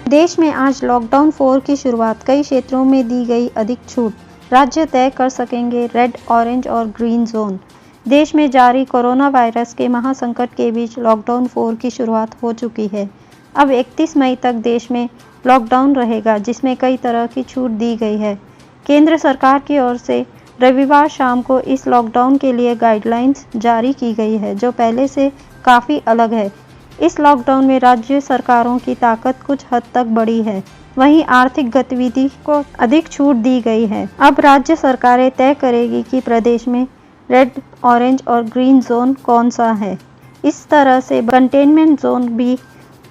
देश में आज लॉकडाउन 4 की शुरुआत। कई क्षेत्रों में दी गई अधिक छूट। राज्य तय कर सकेंगे रेड, ऑरेंज और ग्रीन जोन। देश में जारी कोरोना वायरस के महासंकट के बीच लॉकडाउन 4 की शुरुआत हो चुकी है। अब 31 मई तक देश में लॉकडाउन रहेगा, जिसमें कई तरह की छूट दी गई है। केंद्र सरकार की ओर से रविवार शाम को इस लॉकडाउन के लिए गाइडलाइंस जारी की गई है, जो पहले से काफ़ी अलग है। इस लॉकडाउन में राज्य सरकारों की ताकत कुछ हद तक बढ़ी है, वहीं आर्थिक गतिविधि को अधिक छूट दी गई है। अब राज्य सरकारें तय करेगी कि प्रदेश में रेड, ऑरेंज और ग्रीन जोन कौन सा है। इस तरह से कंटेनमेंट जोन भी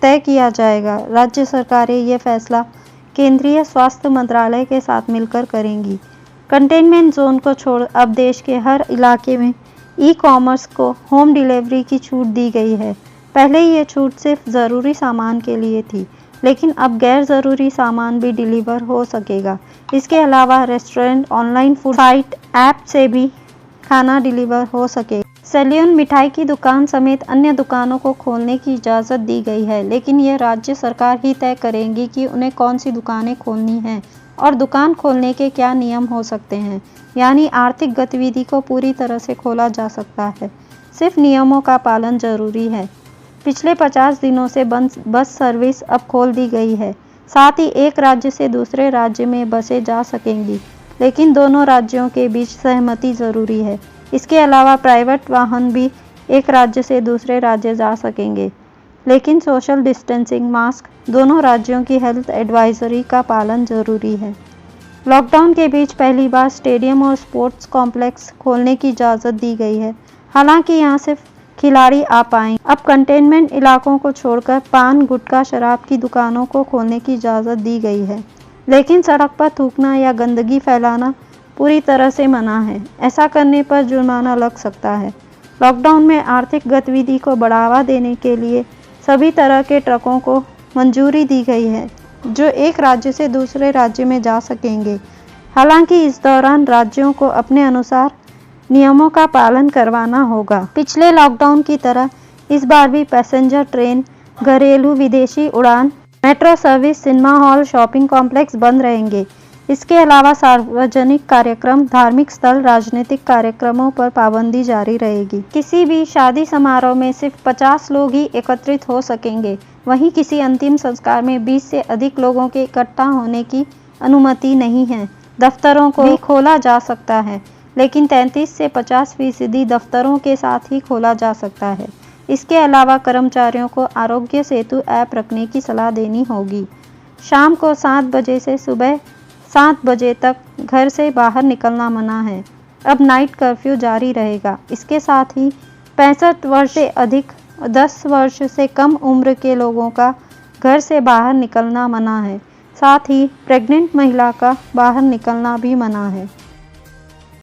तय किया जाएगा। राज्य सरकारें ये फैसला केंद्रीय स्वास्थ्य मंत्रालय के साथ मिलकर करेंगी। कंटेनमेंट जोन को छोड़ अब देश के हर इलाके में ई-कॉमर्स को होम डिलीवरी की छूट दी गई है। पहले ये छूट सिर्फ ज़रूरी सामान के लिए थी, लेकिन अब गैर ज़रूरी सामान भी डिलीवर हो सकेगा। इसके अलावा restaurant, online food site, app से भी खाना डिलीवर हो सकेगा। सैलून, मिठाई की दुकान समेत अन्य दुकानों को खोलने की इजाज़त दी गई है, लेकिन ये राज्य सरकार ही तय करेंगी कि उन्हें कौन सी दुकानें खोलनी हैं और दुकान खोलने के क्या नियम हो सकते हैं। यानी आर्थिक गतिविधि को पूरी तरह से खोला जा सकता है, सिर्फ नियमों का पालन जरूरी है। पिछले 50 दिनों से बस सर्विस अब खोल दी गई है। साथ ही एक राज्य से दूसरे राज्य में बसें जा सकेंगी, लेकिन दोनों राज्यों के बीच सहमति ज़रूरी है। इसके अलावा प्राइवेट वाहन भी एक राज्य से दूसरे राज्य जा सकेंगे, लेकिन सोशल डिस्टेंसिंग, मास्क, दोनों राज्यों की हेल्थ एडवाइजरी का पालन जरूरी है। लॉकडाउन के बीच पहली बार स्टेडियम और स्पोर्ट्स कॉम्प्लेक्स खोलने की इजाज़त दी गई है। हालांकि यहाँ सिर्फ खिलाड़ी आ पाएंगे। अब कंटेनमेंट इलाकों को छोड़कर पान, गुटखा, शराब की दुकानों को खोलने की इजाज़त दी गई है, लेकिन सड़क पर थूकना या गंदगी फैलाना पूरी तरह से मना है। ऐसा करने पर जुर्माना लग सकता है। लॉकडाउन में आर्थिक गतिविधि को बढ़ावा देने के लिए सभी तरह के ट्रकों को मंजूरी दी गई है, जो एक राज्य से दूसरे राज्य में जा सकेंगे। हालांकि इस दौरान राज्यों को अपने अनुसार नियमों का पालन करवाना होगा। पिछले लॉकडाउन की तरह इस बार भी पैसेंजर ट्रेन, घरेलू विदेशी उड़ान, metro service, cinema hall, shopping complex बंद रहेंगे। इसके अलावा सार्वजनिक कार्यक्रम, धार्मिक स्थल, राजनीतिक कार्यक्रमों पर पाबंदी जारी रहेगी। किसी भी शादी समारोह में सिर्फ 50 लोग ही एकत्रित हो सकेंगे। वहीं किसी अंतिम संस्कार में 20 से अधिक लोगों के इकट्ठा होने की अनुमति नहीं है। दफ्तरों को भी खोला जा सकता है, लेकिन 33 से 50% दफ्तरों के साथ ही खोला जा सकता है। इसके अलावा कर्मचारियों को आरोग्य सेतु ऐप रखने की सलाह देनी होगी। शाम को 7 बजे से सुबह 7 बजे तक घर से बाहर निकलना मना है। अब नाइट कर्फ्यू जारी रहेगा। इसके साथ ही 65 वर्ष से अधिक, 10 वर्ष से कम उम्र के लोगों का घर से बाहर निकलना मना है। साथ ही प्रेग्नेंट महिला का बाहर निकलना भी मना है।